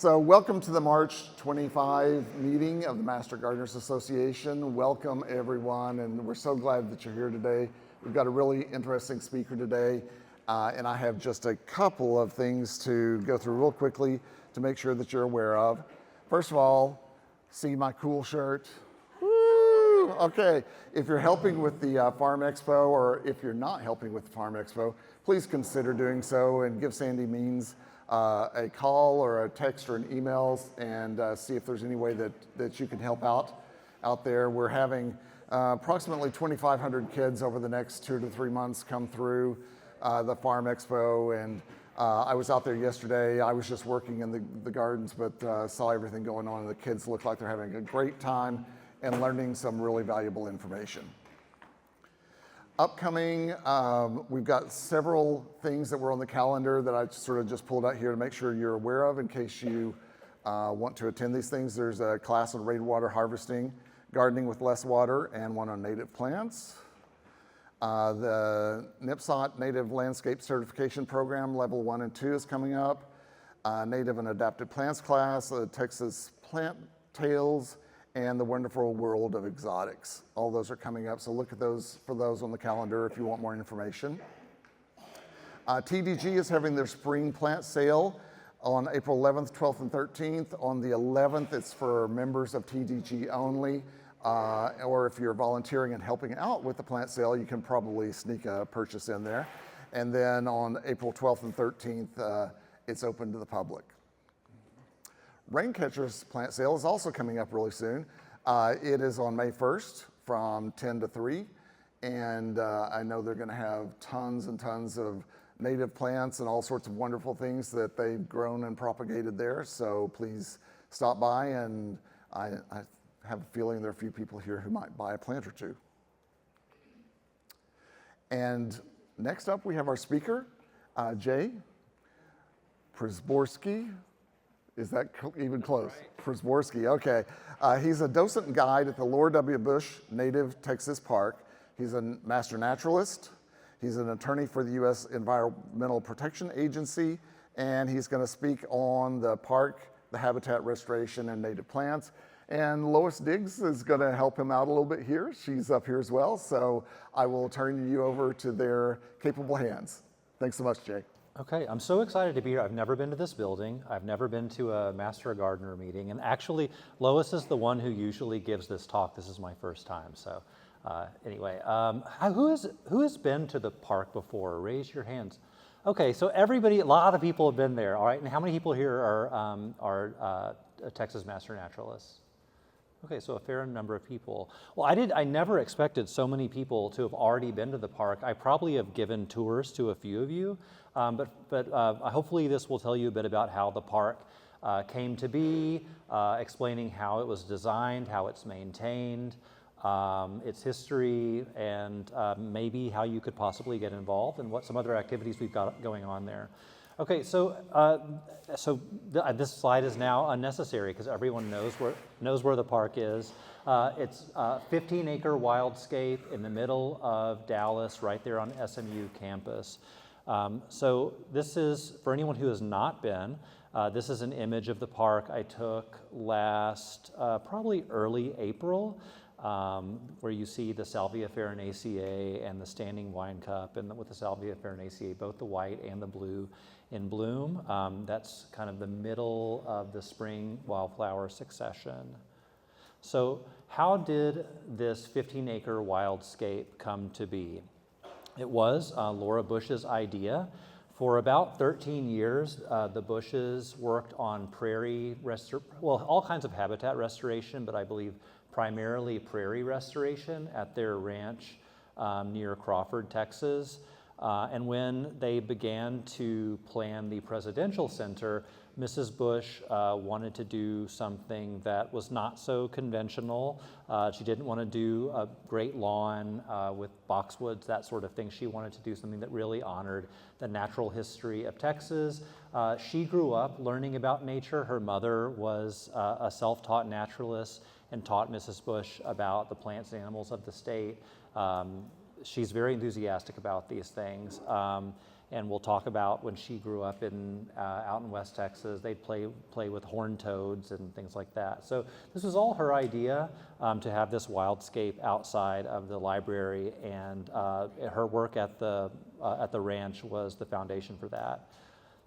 So welcome to the March 25 meeting of the Master Gardeners Association. Welcome everyone, and we're so glad that you're here today. We've got a really interesting speaker today, and I have just a couple of things to go through real quickly to make sure that you're aware of. First of all, see my cool shirt? Woo! Okay, if you're helping with the Farm Expo, or if you're not helping with the Farm Expo, please consider doing so and give Sandy Means a call or a text or an email and see if there's any way that you can help out there. We're having approximately 2,500 kids over the next 2 to 3 months come through the Farm Expo, and I was out there yesterday. I was just working in the gardens, but saw everything going on, and the kids look like they're having a great time and learning some really valuable information. Upcoming, we've got several things that were on the calendar that I sort of just pulled out here to make sure you're aware of in case you want to attend these things. There's a class on rainwater harvesting, gardening with less water, and one on native plants. The NIPSOT Native Landscape Certification Program, Level 1 and 2 is coming up. Native and Adapted Plants class, the Texas Plant Tales, and the Wonderful World of Exotics. All those are coming up, so look at those for those on the calendar if you want more information. TDG is having their spring plant sale on April 11th, 12th, and 13th. On the 11th, it's for members of TDG only, or if you're volunteering and helping out with the plant sale, you can probably sneak a purchase in there. And then on April 12th and 13th, it's open to the public. Raincatcher's plant sale is also coming up really soon. It is on May 1st from 10 to 3, and I know they're gonna have tons and tons of native plants and all sorts of wonderful things that they've grown and propagated there, so please stop by, and I have a feeling there are a few people here who might buy a plant or two. And next up, we have our speaker, Jay Przyborski. Is that even close? Right. Przyborski, okay. He's a docent and guide at the Laura W. Bush Native Texas Park. He's a master naturalist. He's an attorney for the U.S. Environmental Protection Agency, and he's gonna speak on the park, the habitat restoration, and native plants. And Lois Diggs is gonna help him out a little bit here. She's up here as well, so I will turn you over to their capable hands. Thanks so much, Jay. Okay, I'm so excited to be here. I've never been to this building. I've never been to a Master Gardener meeting. And actually, Lois is the one who usually gives this talk. This is my first time. So anyway, who has been to the park before? Raise your hands. Okay, so everybody, a lot of people have been there. All right, and how many people here are Texas Master Naturalists? Okay, so a fair number of people. Well, I never expected so many people to have already been to the park. I probably have given tours to a few of you, but hopefully this will tell you a bit about how the park came to be, explaining how it was designed, how it's maintained, its history, and maybe how you could possibly get involved and what some other activities we've got going on there. Okay, so this slide is now unnecessary because everyone knows where the park is. It's a 15-acre wildscape in the middle of Dallas, right there on SMU campus. So this is, for anyone who has not been, this is an image of the park I took last, probably early April, where you see the Salvia farinaceae and the standing wine cup, and with the Salvia farinaceae, both the white and the blue in bloom. That's kind of the middle of the spring wildflower succession. So how did this 15-acre wildscape come to be? It was Laura Bush's idea. For about 13 years, the Bushes worked on all kinds of habitat restoration, but I believe primarily prairie restoration at their ranch near Crawford, Texas. And when they began to plan the presidential center, Mrs. Bush wanted to do something that was not so conventional. She didn't want to do a great lawn with boxwoods, that sort of thing. She wanted to do something that really honored the natural history of Texas. She grew up learning about nature. Her mother was a self-taught naturalist and taught Mrs. Bush about the plants and animals of the state. She's very enthusiastic about these things. and we'll talk about when she grew up out in West Texas. They'd play with horned toads and things like that. So this was all her idea, to have this wildscape outside of the library, and her work at the ranch was the foundation for that.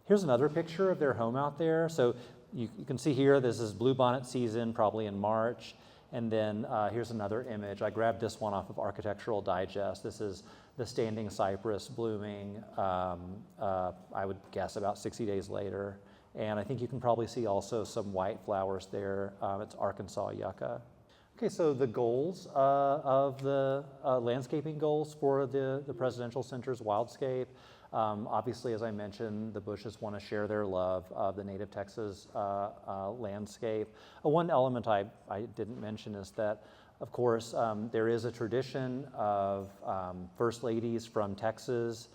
Here's another picture of their home out there. So you can see here, this is bluebonnet season, probably in March. And then here's another image. I grabbed this one off of Architectural Digest. This is the standing cypress blooming, I would guess about 60 days later. And I think you can probably see also some white flowers there. It's Arkansas yucca. Okay, so the goals of the landscaping goals for the Presidential Center's Wildscape. Obviously, as I mentioned, the Bushes want to share their love of the native Texas landscape. One element I didn't mention is that, of course, there is a tradition of first ladies from Texas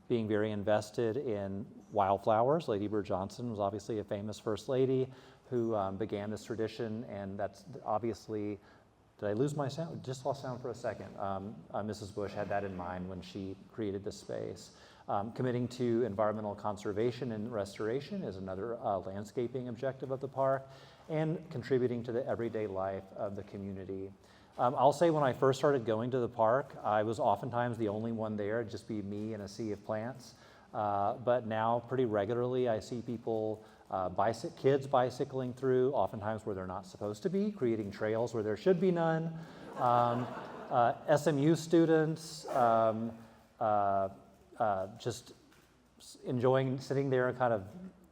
being very invested in wildflowers. Lady Bird Johnson was obviously a famous first lady who began this tradition, and that's obviously. Did I lose my sound? Just lost sound for a second. Mrs. Bush had that in mind when she created this space. Committing to environmental conservation and restoration is another landscaping objective of the park, and contributing to the everyday life of the community. I'll say when I first started going to the park, I was oftentimes the only one there. It'd just be me and a sea of plants. But now pretty regularly I see people, kids bicycling through, oftentimes where they're not supposed to be, creating trails where there should be none. SMU students just enjoying sitting there and kind of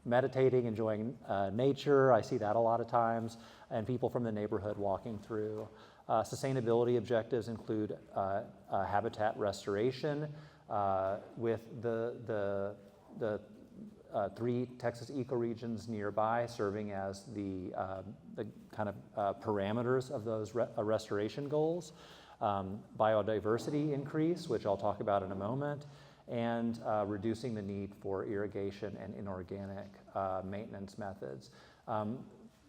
meditating, enjoying nature. I see that a lot of times, and people from the neighborhood walking through. Sustainability objectives include habitat restoration, with the 3 Texas ecoregions nearby serving as the kind of parameters of those restoration goals. Biodiversity increase, which I'll talk about in a moment, and reducing the need for irrigation and inorganic maintenance methods.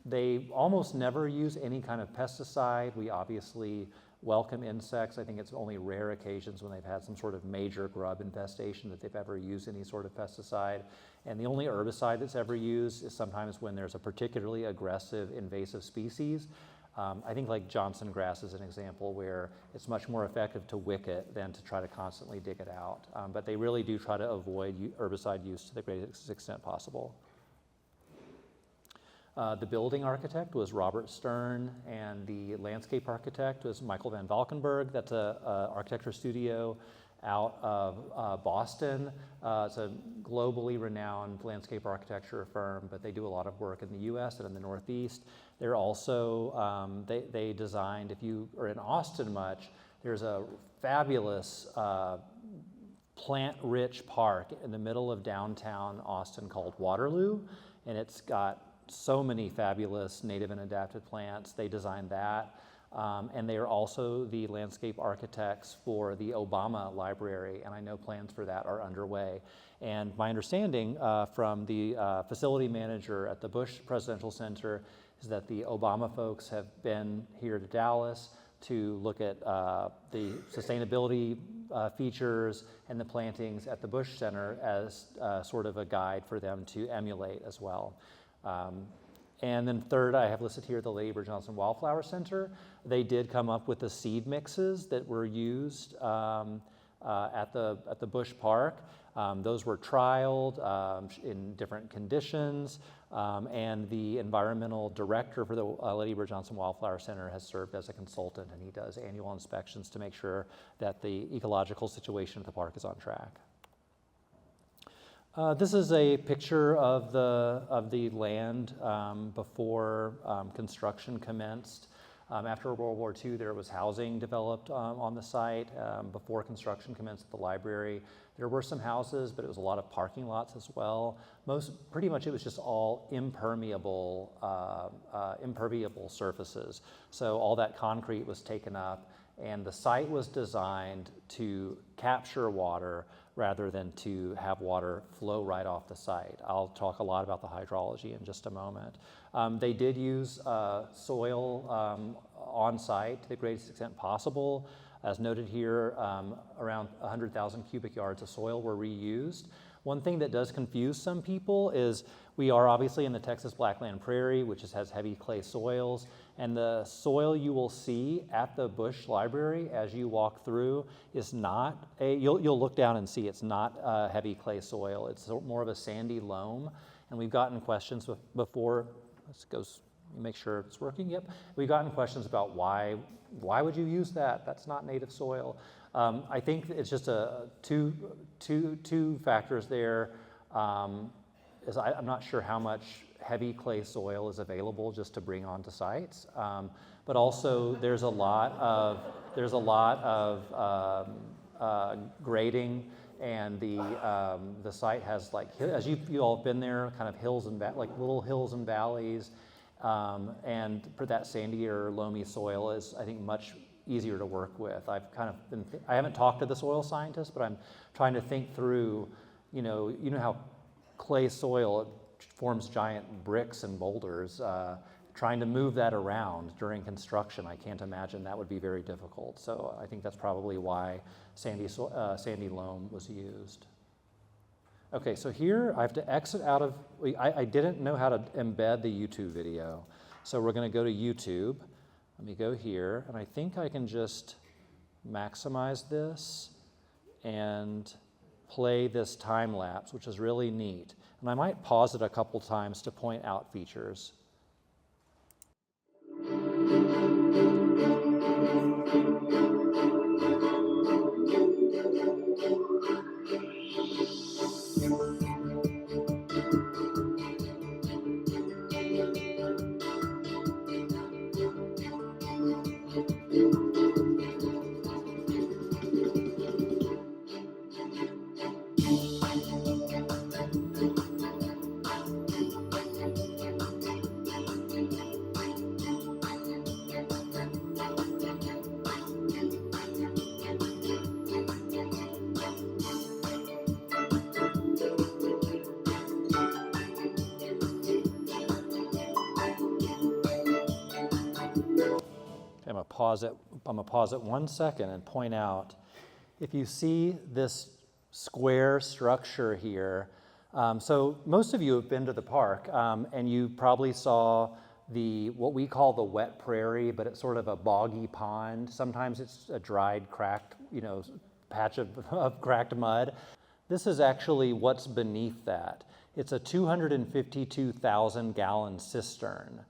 They almost never use any kind of pesticide. We obviously welcome insects. I think it's only rare occasions when they've had some sort of major grub infestation that they've ever used any sort of pesticide. And the only herbicide that's ever used is sometimes when there's a particularly aggressive invasive species. I think like Johnson grass is an example where it's much more effective to wick it than to try to constantly dig it out. But they really do try to avoid herbicide use to the greatest extent possible. The building architect was Robert Stern, and the landscape architect was Michael Van Valkenburg. That's an architecture studio out of Boston. It's a globally renowned landscape architecture firm, but they do a lot of work in the US and in the Northeast. They're also, they designed, if you are in Austin much, there's a fabulous plant-rich park in the middle of downtown Austin called Waterloo, and it's got so many fabulous native and adapted plants. They designed that. And they are also the landscape architects for the Obama Library, and I know plans for that are underway. And my understanding from the facility manager at the Bush Presidential Center is that the Obama folks have been here to Dallas to look at the sustainability features and the plantings at the Bush Center as sort of a guide for them to emulate as well. And then third, I have listed here the Lady Bird Johnson Wildflower Center. They did come up with the seed mixes that were used at the Bush Park. Those were trialed in different conditions, and the environmental director for the Lady Bird Johnson Wildflower Center has served as a consultant, and he does annual inspections to make sure that the ecological situation at the park is on track. This is a picture of the land before construction commenced. After World War II, there was housing developed on the site. Before construction commenced at the library, there were some houses, but it was a lot of parking lots as well. Pretty much it was just all impermeable surfaces. So all that concrete was taken up, and the site was designed to capture water rather than to have water flow right off the site. I'll talk a lot about the hydrology in just a moment. They did use soil on site to the greatest extent possible. As noted here, around 100,000 cubic yards of soil were reused. One thing that does confuse some people is we are obviously in the Texas Blackland Prairie, which has heavy clay soils, and the soil you will see at the Bush Library as you walk through is not you'll look down and see it's not heavy clay soil. It's more of a sandy loam, and we've gotten questions before. This goes, make sure it's working. Yep, we've gotten questions about why would you use that? That's not native soil. I think it's just two factors there. I'm not sure how much heavy clay soil is available just to bring onto sites, but also there's a lot of grading, and the site has, like, as you all have been there, kind of hills and like little hills and valleys, and for that sandier, loamy soil is, I think, much easier to work with. I've kind of been, I haven't talked to the soil scientist, but I'm trying to think through, you know how clay soil forms giant bricks and boulders. Trying to move that around during construction, I can't imagine that would be very difficult. So I think that's probably why sandy loam was used. Okay, so here I have to exit out of, I didn't know how to embed the YouTube video. So we're gonna go to YouTube. Let me go here, and I think I can just maximize this and play this time lapse, which is really neat. And I might pause it a couple times to point out features. I'm gonna pause it 1 second and point out, if you see this square structure here, so most of you have been to the park, and you probably saw what we call the wet prairie, but it's sort of a boggy pond. Sometimes it's a dried, cracked, patch of cracked mud. This is actually what's beneath that. It's a 252,000 gallon cistern.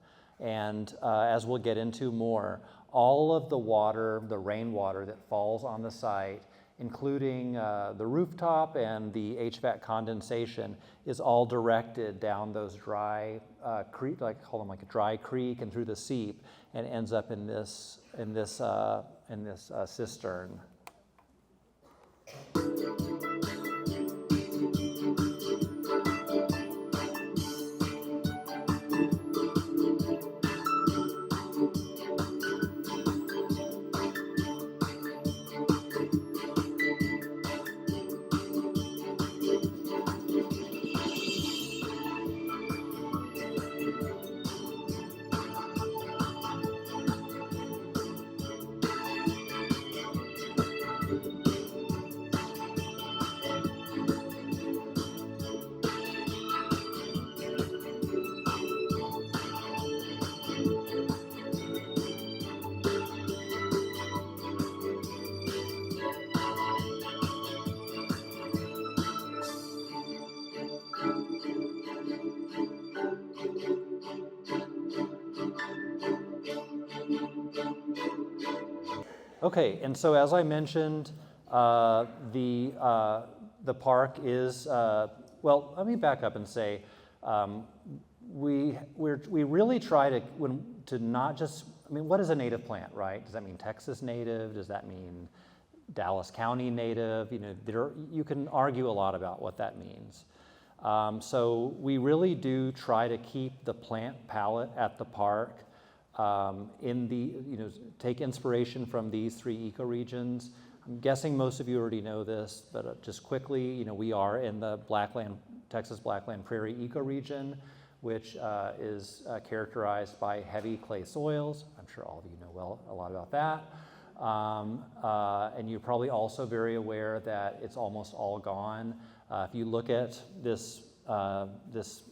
And as we'll get into more, all of the water, the rainwater that falls on the site, including the rooftop and the HVAC condensation, is all directed down those dry creek, like call them like a dry creek, and through the seep, and ends up in this cistern. Okay, and so as I mentioned, the park is, well, let me back up and say, we really try to not just, I mean, what is a native plant, right? Does that mean Texas native? Does that mean Dallas County native? You can argue a lot about what that means. So we really do try to keep the plant palette at the park take inspiration from these three ecoregions. I'm guessing most of you already know this, but just quickly, we are in the Texas Blackland Prairie ecoregion, which is characterized by heavy clay soils. I'm sure all of you know a lot about that. And you're probably also very aware that it's almost all gone. If you look at this, this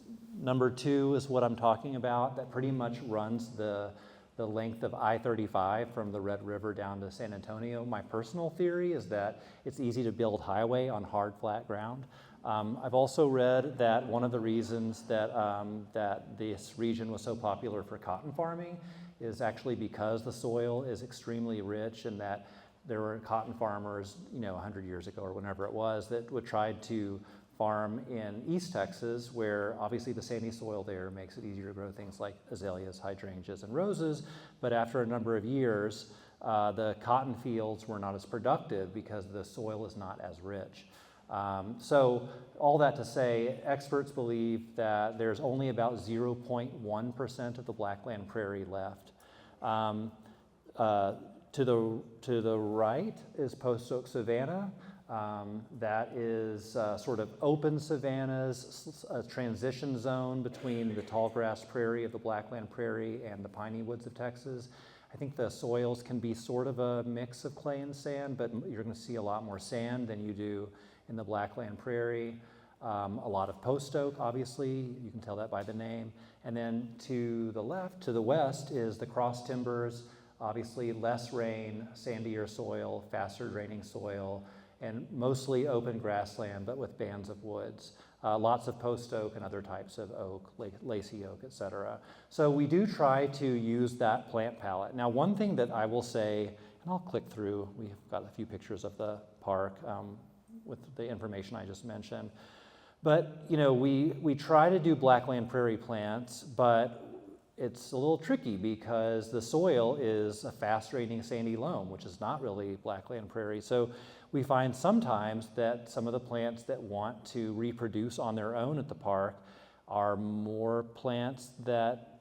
number 2 is what I'm talking about. That pretty much runs the length of I-35 from the Red River down to San Antonio. My personal theory is that it's easy to build highway on hard, flat ground. I've also read that one of the reasons that, that this region was so popular for cotton farming is actually because the soil is extremely rich, and that there were cotton farmers, 100 years ago or whenever it was, that would try to farm in East Texas, where obviously the sandy soil there makes it easier to grow things like azaleas, hydrangeas, and roses. But after a number of years, the cotton fields were not as productive because the soil is not as rich. So all that to say, experts believe that there's only about 0.1% of the Blackland Prairie left. To the right is Post Oak Savanna. That is sort of open savannas, a transition zone between the tall grass prairie of the Blackland Prairie and the piney woods of Texas. I think the soils can be sort of a mix of clay and sand, but you're going to see a lot more sand than you do in the Blackland Prairie. A lot of post oak, obviously, you can tell that by the name. And then to the left, to the west, is the cross timbers, obviously less rain, sandier soil, faster draining soil, and mostly open grassland, but with bands of woods. Lots of post oak and other types of oak, lacy oak, et cetera. So we do try to use that plant palette. Now, one thing that I will say, and I'll click through, we've got a few pictures of the park with the information I just mentioned. But, we try to do Blackland Prairie plants, but it's a little tricky because the soil is a fast-draining sandy loam, which is not really Blackland Prairie. So we find sometimes that some of the plants that want to reproduce on their own at the park are more plants that,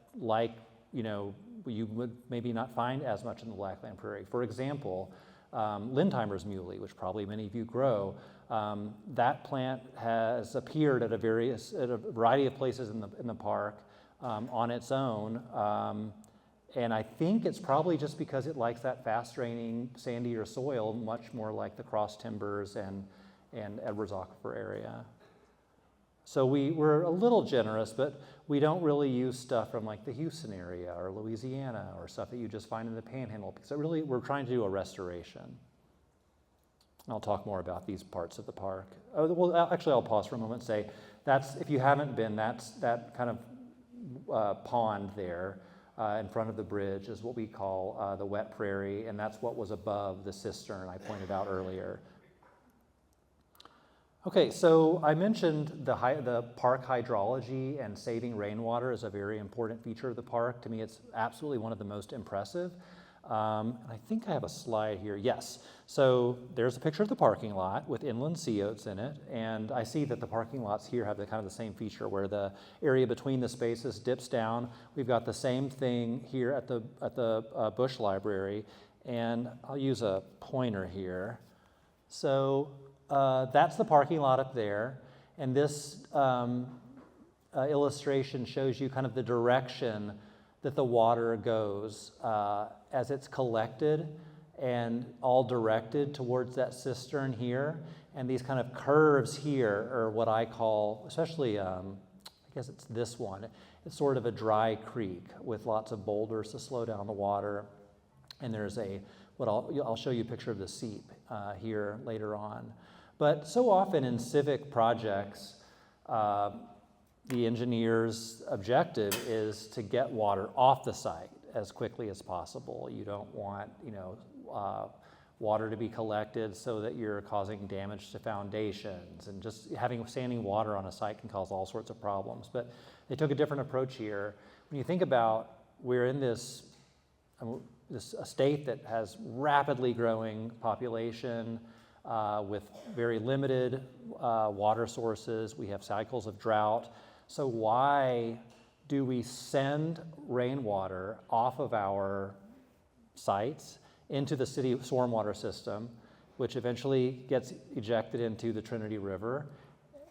you would maybe not find as much in the Blackland Prairie. For example, Lindheimer's muley, which probably many of you grow, that plant has appeared at a variety of places in the park on its own. And I think it's probably just because it likes that fast-draining, sandier soil, much more like the cross timbers and Edwards Aquifer area. So we're a little generous, but we don't really use stuff from like the Houston area or Louisiana or stuff that you just find in the Panhandle. So really, we're trying to do a restoration. And I'll talk more about these parts of the park. Well, actually, I'll pause for a moment and say, if you haven't been, that's that kind of pond there. In front of the bridge is what we call the wet prairie, and that's what was above the cistern I pointed out earlier. Okay, so I mentioned the park hydrology, and saving rainwater is a very important feature of the park. To me, it's absolutely one of the most impressive. And I think I have a slide here. Yes. So there's a picture of the parking lot with inland sea oats in it, and I see that the parking lots here have kind of the same feature where the area between the spaces dips down. We've got the same thing here at the Bush Library, and I'll use a pointer here. So that's the parking lot up there, and this illustration shows you kind of the direction that the water goes as it's collected and all directed towards that cistern here. And these kind of curves here are what I call, especially, I guess it's this one, it's sort of a dry creek with lots of boulders to slow down the water. And there's I'll show you a picture of the seep here later on. But so often in civic projects, the engineer's objective is to get water off the site as quickly as possible. You don't want, water to be collected so that you're causing damage to foundations, and just having standing water on a site can cause all sorts of problems. But they took a different approach here. When you think about, we're in this state that has rapidly growing population with very limited water sources. We have cycles of drought. So why do we send rainwater off of our sites into the city stormwater system, which eventually gets ejected into the Trinity River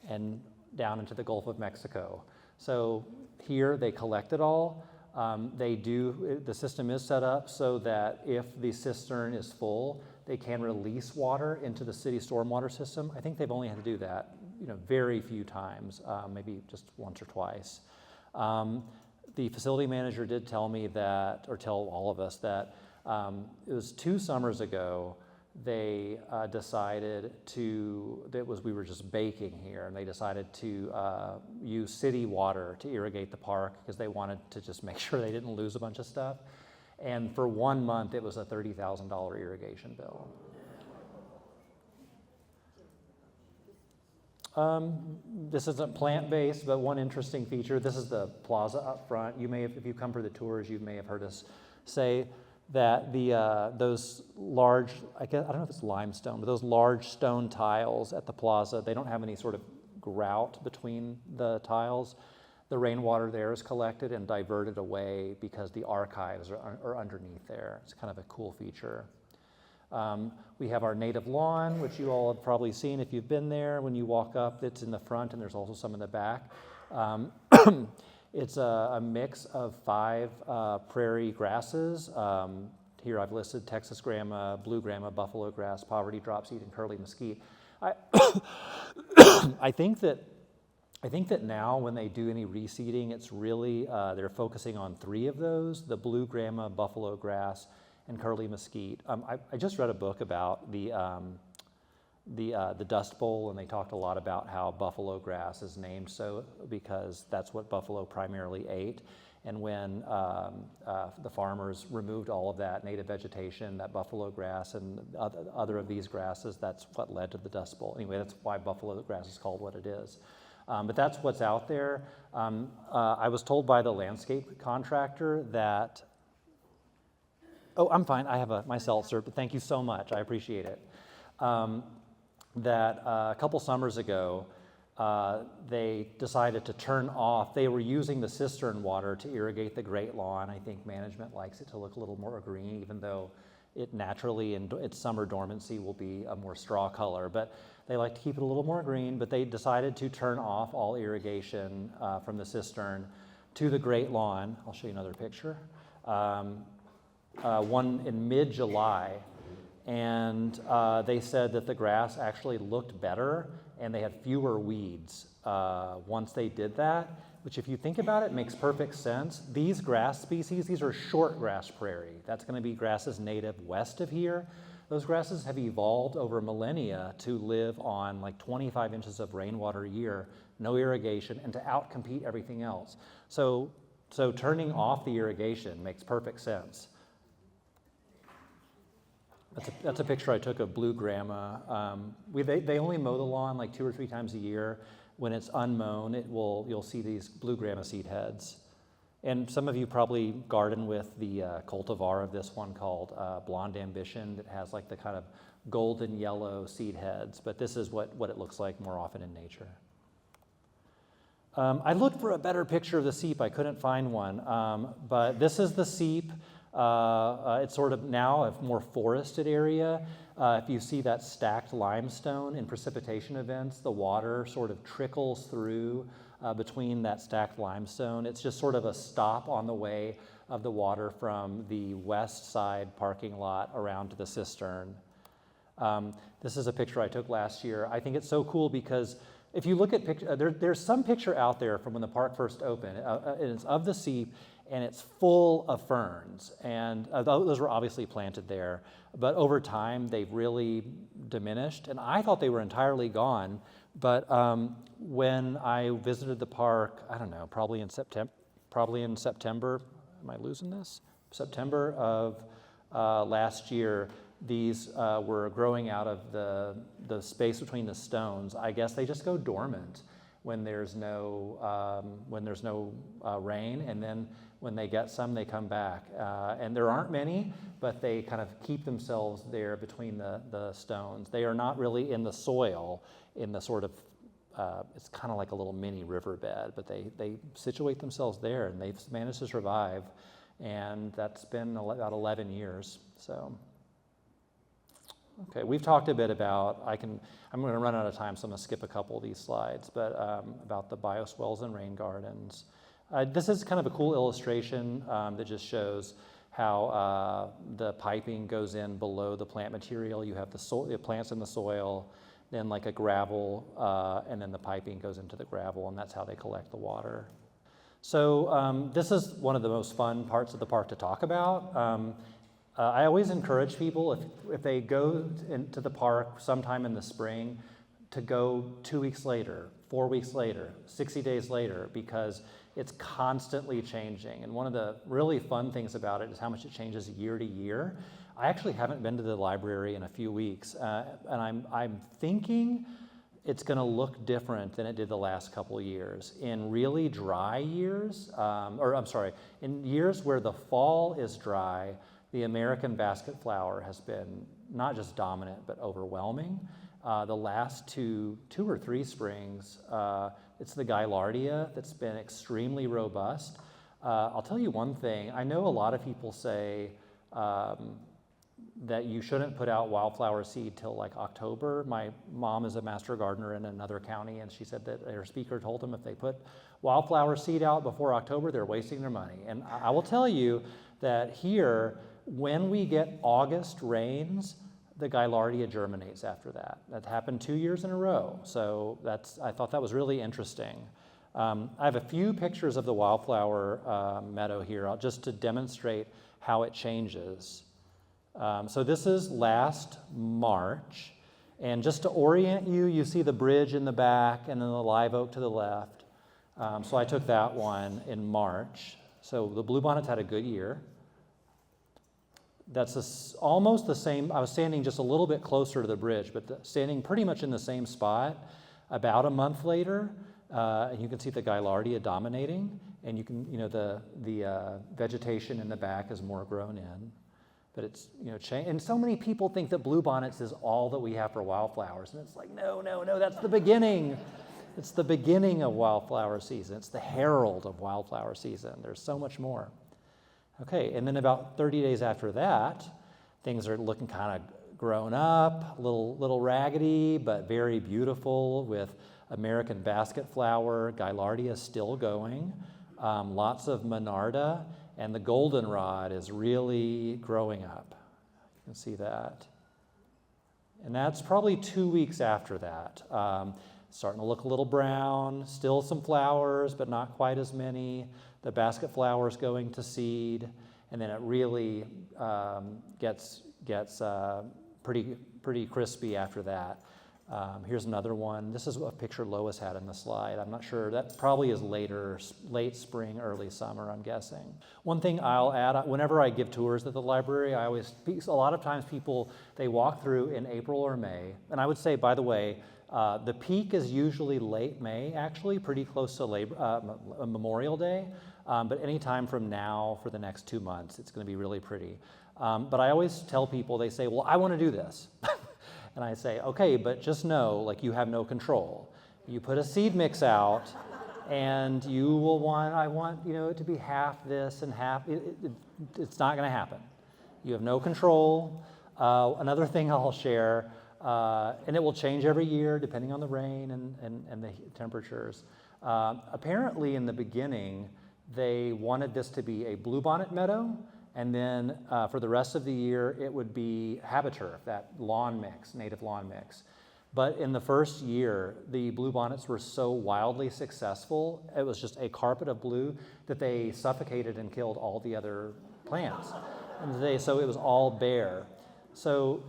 and down into the Gulf of Mexico? So here they collect it all. The system is set up so that if the cistern is full, they can release water into the city stormwater system. I think they've only had to do that, very few times, maybe just once or twice. The facility manager did tell me that, or tell all of us that it was 2 summers ago, they decided we were just baking here, and they decided to use city water to irrigate the park because they wanted to just make sure they didn't lose a bunch of stuff. And for 1 month, it was a $30,000 irrigation bill. This isn't plant-based, but one interesting feature, this is the plaza up front. If you come for the tours, you may have heard us say that those large, I don't know if it's limestone, but those large stone tiles at the plaza, they don't have any sort of grout between the tiles. The rainwater there is collected and diverted away because the archives are underneath there. It's kind of a cool feature. We have our native lawn, which you all have probably seen if you've been there. When you walk up, it's in the front, and there's also some in the back. It's a mix of 5 prairie grasses. Here I've listed Texas grama, blue grama, buffalo grass, poverty dropseed, and curly mesquite. I think that now when they do any reseeding, it's really, they're focusing on 3 of those, the blue grama, buffalo grass, and curly mesquite. I just read a book about the Dust Bowl, and they talked a lot about how buffalo grass is named so because that's what buffalo primarily ate. And when the farmers removed all of that native vegetation, that buffalo grass and other of these grasses, that's what led to the Dust Bowl. Anyway, that's why buffalo grass is called what it is. But that's what's out there. I was told by the landscape contractor that, oh, I'm fine, I have my seltzer, but thank you so much, I appreciate it. That a couple summers ago, they decided to turn off, they were using the cistern water to irrigate the Great Lawn. I think management likes it to look a little more green, even though it naturally in its summer dormancy will be a more straw color, but they like to keep it a little more green. But they decided to turn off all irrigation from the cistern to the Great Lawn. I'll show you another picture. One in mid-July, and they said that the grass actually looked better and they had fewer weeds once they did that, which if you think about it, makes perfect sense. These grass species, these are short grass prairie. That's going to be grasses native west of here. Those grasses have evolved over millennia to live on like 25 inches of rainwater a year, no irrigation, and to outcompete everything else. So turning off the irrigation makes perfect sense. That's a picture I took of blue grama. They only mow the lawn like 2 or 3 times a year. When it's unmown, you'll see these blue grama seed heads. And some of you probably garden with the cultivar of this one called Blonde Ambition that has like the kind of golden yellow seed heads, but this is what it looks like more often in nature. I looked for a better picture of the seep. I couldn't find one, but this is the seep. It's sort of now a more forested area. If you see that stacked limestone in precipitation events, the water sort of trickles through between that stacked limestone. It's just sort of a stop on the way of the water from the west side parking lot around to the cistern. This is a picture I took last year. I think it's so cool because if you look at there's some picture out there from when the park first opened, and it's of the seep, and it's full of ferns, and those were obviously planted there, but over time they've really diminished, and I thought they were entirely gone, but when I visited the park, I don't know, probably in September, am I losing this? September of last year, these were growing out of the space between the stones. I guess they just go dormant when there's no rain, and then when they get some, they come back. And there aren't many, but they kind of keep themselves there between the stones. They are not really in the soil, in the sort of, it's kind of like a little mini riverbed, but they situate themselves there, and they've managed to survive. And that's been about 11 years, so. Okay, we've talked a bit about, I'm going to run out of time, so I'm going to skip a couple of these slides, but about the bioswales and rain gardens. This is kind of a cool illustration that just shows how the piping goes in below the plant material. You have the plants in the soil, then like a gravel, and then the piping goes into the gravel, and that's how they collect the water. So this is one of the most fun parts of the park to talk about. I always encourage people, if they go into the park sometime in the spring, to go 2 weeks later, 4 weeks later, 60 days later, because it's constantly changing. And one of the really fun things about it is how much it changes year to year. I actually haven't been to the library in a few weeks, and I'm thinking it's going to look different than it did the last couple of years. In really dry years, in years where the fall is dry, the American basket flower has been not just dominant, but overwhelming. The last two or three springs, it's the Gaillardia that's been extremely robust. I'll tell you one thing. I know a lot of people say that you shouldn't put out wildflower seed till like October. My mom is a master gardener in another county, and she said that her speaker told them if they put wildflower seed out before October, they're wasting their money. And I will tell you that here, when we get August rains, the Gaillardia germinates after that. That happened 2 years in a row. So I thought that was really interesting. I have a few pictures of the wildflower meadow here just to demonstrate how it changes. So this is last March. And just to orient you, you see the bridge in the back and then the live oak to the left. So I took that one in March. So the bluebonnets had a good year. That's almost the same. I was standing just a little bit closer to the bridge, but standing pretty much in the same spot. About a month later, and you can see the Gaillardia dominating, and you can, the vegetation in the back is more grown in. But it's, changed. And so many people think that bluebonnets is all that we have for wildflowers, and it's like, no, that's the beginning. It's the beginning of wildflower season. It's the herald of wildflower season. There's so much more. Okay, and then about 30 days after that, things are looking kind of grown up, a little raggedy, but very beautiful with American basket flower. Gaillardia is still going. Lots of monarda, and the goldenrod is really growing up. You can see that. And that's probably 2 weeks after that. Starting to look a little brown, still some flowers, but not quite as many. The basket flower is going to seed, and then it really gets pretty crispy after that. Here's another one. This is a picture Lois had in the slide. I'm not sure. That probably is late spring, early summer, I'm guessing. One thing I'll add, whenever I give tours at the library, a lot of times people, they walk through in April or May. And I would say, by the way, the peak is usually late May, actually, pretty close to Memorial Day. But anytime from now for the next 2 months, it's going to be really pretty. But I always tell people, they say, well, I want to do this. And I say, okay, but just know, like, you have no control. You put a seed mix out, and you will I want it to be half this and half. It's not going to happen. You have no control. Another thing I'll share, and it will change every year depending on the rain and the temperatures. Apparently, in the beginning, they wanted this to be a bluebonnet meadow, and then for the rest of the year, it would be habiturf, that lawn mix, native lawn mix. But in the first year, the bluebonnets were so wildly successful, it was just a carpet of blue, that they suffocated and killed all the other plants. So it was all bare. So,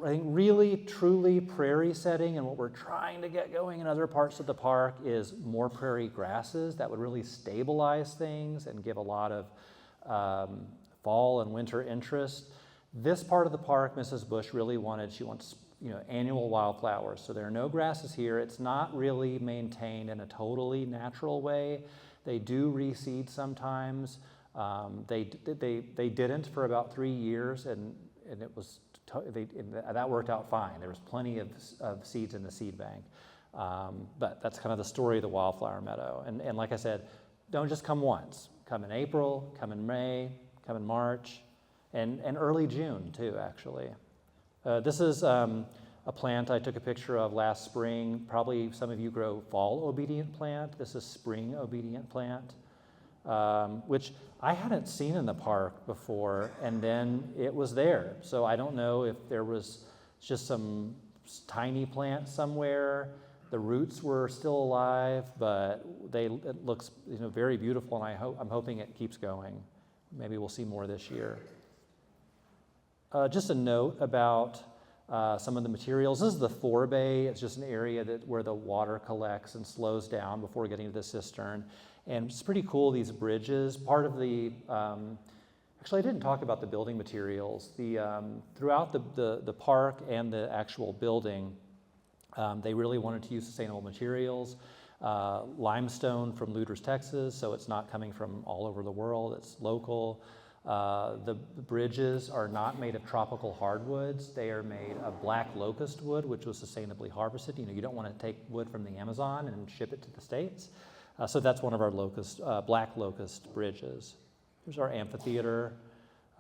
I think really, truly prairie setting, and what we're trying to get going in other parts of the park is more prairie grasses that would really stabilize things and give a lot of fall and winter interest. This part of the park, Mrs. Bush really wants annual wildflowers. So there are no grasses here. It's not really maintained in a totally natural way. They do reseed sometimes. They didn't for about 3 years, and it was that worked out fine. There was plenty of seeds in the seed bank. But that's kind of the story of the wildflower meadow. And like I said, don't just come once. Come in April, come in May, come in March, and early June too, actually. This is a plant I took a picture of last spring. Probably some of you grow fall obedient plant. This is spring obedient plant. which I hadn't seen in the park before, and then it was there. So I don't know if there was just some tiny plant somewhere. The roots were still alive, but it looks very beautiful, and I'm hoping it keeps going. Maybe we'll see more this year. Just a note about some of the materials. This is the forebay. It's just an area where the water collects and slows down before getting to the cistern. And it's pretty cool, these bridges. Part of the, actually I didn't talk about the building materials. Throughout the park and the actual building, they really wanted to use sustainable materials. Limestone from Luders, Texas, so it's not coming from all over the world, it's local. The bridges are not made of tropical hardwoods. They are made of black locust wood, which was sustainably harvested. You don't want to take wood from the Amazon and ship it to the States. So that's one of our black locust bridges. Here's our amphitheater.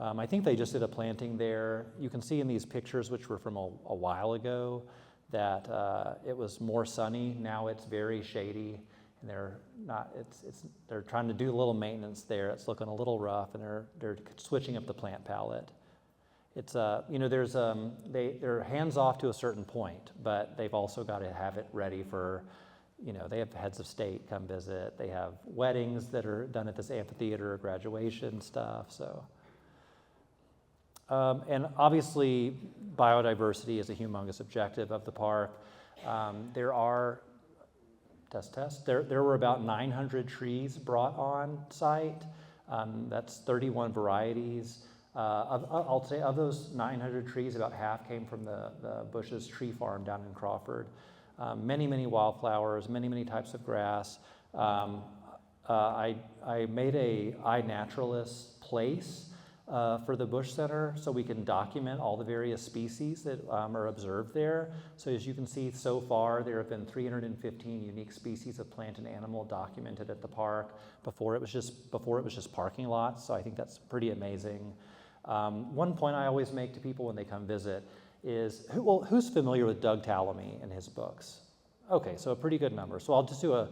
I think they just did a planting there. You can see in these pictures, which were from a while ago, that it was more sunny. Now it's very shady, and they're trying to do a little maintenance there. It's looking a little rough, and they're switching up the plant palette. It's they're hands off to a certain point, but they've also got to have it ready for, they have heads of state come visit. They have weddings that are done at this amphitheater, graduation stuff. So. And obviously, biodiversity is a humongous objective of the park. There are, there were about 900 trees brought on site. That's 31 varieties. I'll say of those 900 trees, about half came from the Bush's tree farm down in Crawford. Many, many wildflowers, many, many types of grass. I made a iNaturalist place for the Bush Center, so we can document all the various species that are observed there. So as you can see, so far there have been 315 unique species of plant and animal documented at the park. Before it was just parking lots. So I think that's pretty amazing. One point I always make to people when they come visit is, who's familiar with Doug Tallamy and his books? Okay, so a pretty good number. So I'll just do a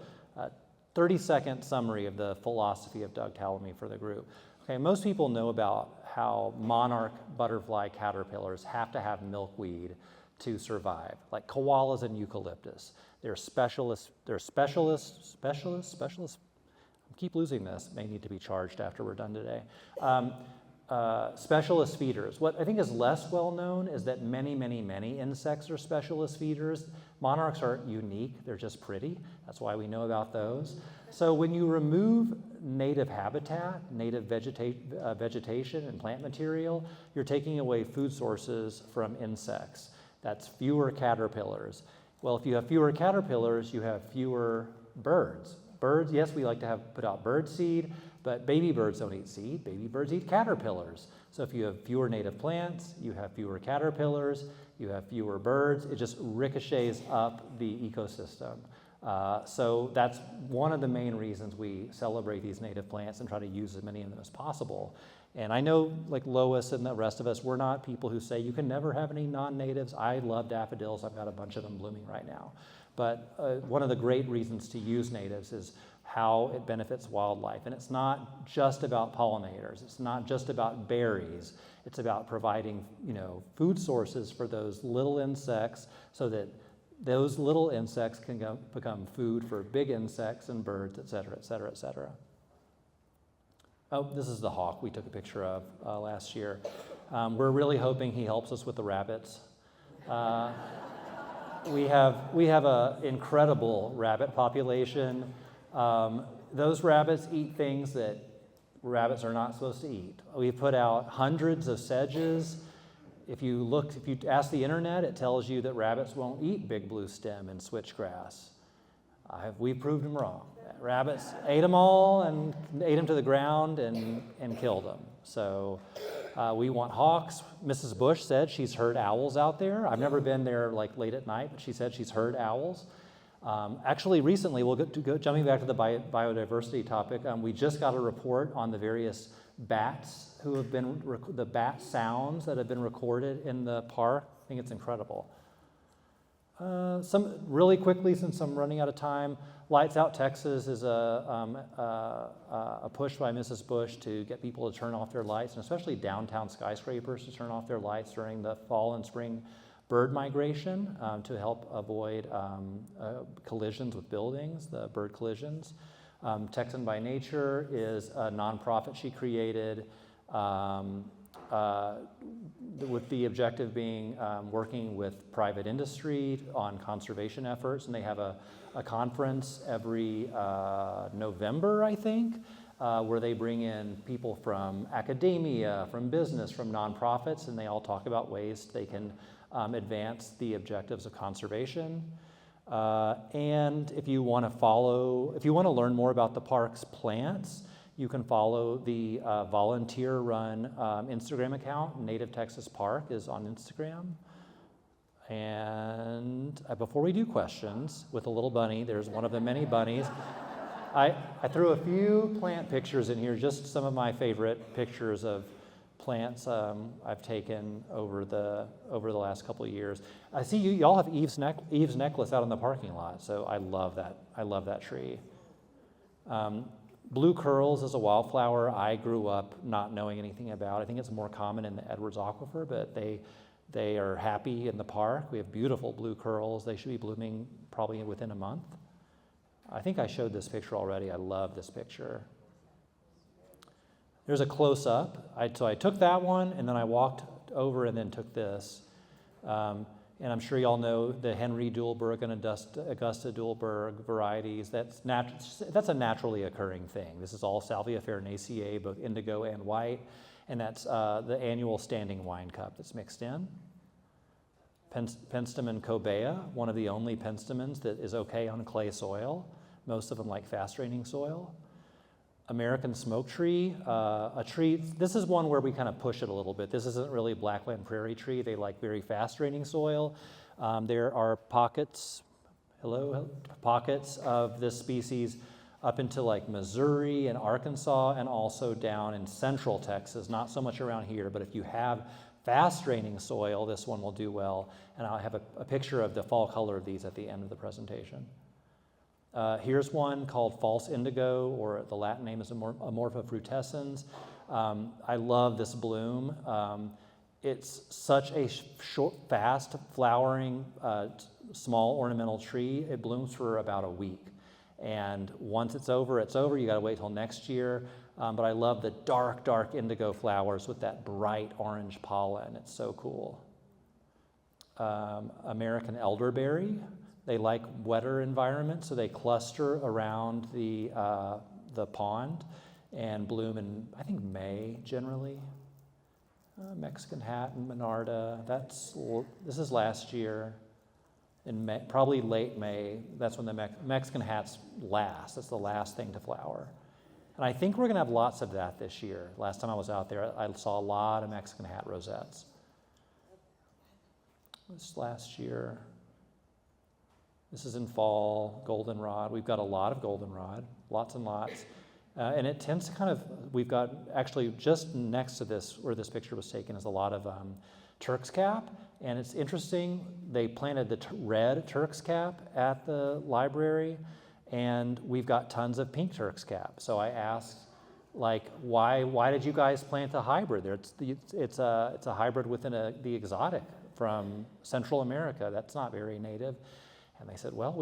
30-second summary of the philosophy of Doug Tallamy for the group. Okay, most people know about how monarch butterfly caterpillars have to have milkweed to survive, like koalas and eucalyptus. They're specialists. I keep losing this. May need to be charged after we're done today. Specialist feeders. What I think is less well known is that many, many, many insects are specialist feeders. Monarchs aren't unique, they're just pretty. That's why we know about those. So when you remove native habitat, native vegetation and plant material, you're taking away food sources from insects. That's fewer caterpillars. Well, if you have fewer caterpillars, you have fewer birds. Birds, yes, we like to put out bird seed, but baby birds don't eat seed. Baby birds eat caterpillars. So if you have fewer native plants, you have fewer caterpillars, you have fewer birds, it just ricochets up the ecosystem. So that's one of the main reasons we celebrate these native plants and try to use as many of them as possible. And I know, like Lois and the rest of us, we're not people who say you can never have any non-natives. I love daffodils. I've got a bunch of them blooming right now. But one of the great reasons to use natives is how it benefits wildlife. And it's not just about pollinators. It's not just about berries. It's about providing, food sources for those little insects so that those little insects can become food for big insects and birds, et cetera, et cetera, et cetera. Oh, this is the hawk we took a picture of last year. We're really hoping he helps us with the rabbits. We have an incredible rabbit population. Those rabbits eat things that rabbits are not supposed to eat. We've put out hundreds of sedges. If you ask the internet, it tells you that rabbits won't eat big blue stem and switchgrass. We've proved them wrong. Rabbits ate them all and ate them to the ground and killed them. So we want hawks. Mrs. Bush said she's heard owls out there. I've never been there like late at night, but she said she's heard owls. Actually, recently, jumping back to the biodiversity topic, we just got a report on the various bats the bat sounds that have been recorded in the park. I think it's incredible. Some really quickly, since I'm running out of time, Lights Out Texas is a push by Mrs. Bush to get people to turn off their lights, and especially downtown skyscrapers to turn off their lights during the fall and spring bird migration to help avoid collisions with buildings, the bird collisions. Texan by Nature is a nonprofit she created with the objective being working with private industry on conservation efforts, and they have a conference every November, I think, where they bring in people from academia, from business, from nonprofits, and they all talk about ways they can advance the objectives of conservation. And if you want to learn more about the park's plants, you can follow the volunteer-run Instagram account. Native Texas Park is on Instagram. And before we do questions with a little bunny, there's one of the many bunnies. I threw a few plant pictures in here, just some of my favorite pictures of plants I've taken over the last couple of years. I see y'all have Eve's necklace out in the parking lot, so I love that. I love that tree. Blue curls is a wildflower I grew up not knowing anything about. I think it's more common in the Edwards Aquifer, but they are happy in the park. We have beautiful blue curls. They should be blooming probably within a month. I think I showed this picture already. I love this picture. There's a close-up. So I took that one, and then I walked over and then took this. And I'm sure y'all know the Henry Dulberg and Augusta Dulberg varieties. That's a naturally occurring thing. This is all Salvia farinaceae, both indigo and white, and that's the annual standing wine cup that's mixed in. Penstemon cobea, one of the only penstemons that is okay on clay soil. Most of them like fast-draining soil. American smoke tree, a tree, this is one where we kind of push it a little bit. This isn't really a blackland prairie tree. They like very fast draining soil. There are pockets of this species up into like Missouri and Arkansas, and also down in central Texas, not so much around here, but if you have fast draining soil, this one will do well. And I'll have a picture of the fall color of these at the end of the presentation. Here's one called false indigo, or the Latin name is Amorpha frutescens. I love this bloom. It's such a short, fast flowering, small ornamental tree. It blooms for about a week. And once it's over, it's over. You gotta wait till next year. But I love the dark, dark indigo flowers with that bright orange pollen. It's so cool. American elderberry. They like wetter environments, so they cluster around the pond and bloom in, I think, May generally. Mexican hat and Monarda, this is last year in May, probably late May. That's when the Mexican hats last. That's the last thing to flower. And I think we're gonna have lots of that this year. Last time I was out there, I saw a lot of Mexican hat rosettes. This last year. This is in fall, goldenrod. We've got a lot of goldenrod, lots and lots. And it tends to we've got actually just next to this, where this picture was taken, is a lot of Turk's cap. And it's interesting, they planted the red Turk's cap at the library, and we've got tons of pink Turk's cap. So I asked, why did you guys plant a hybrid? It's a hybrid within the exotic from Central America. That's not very native. And they said, well,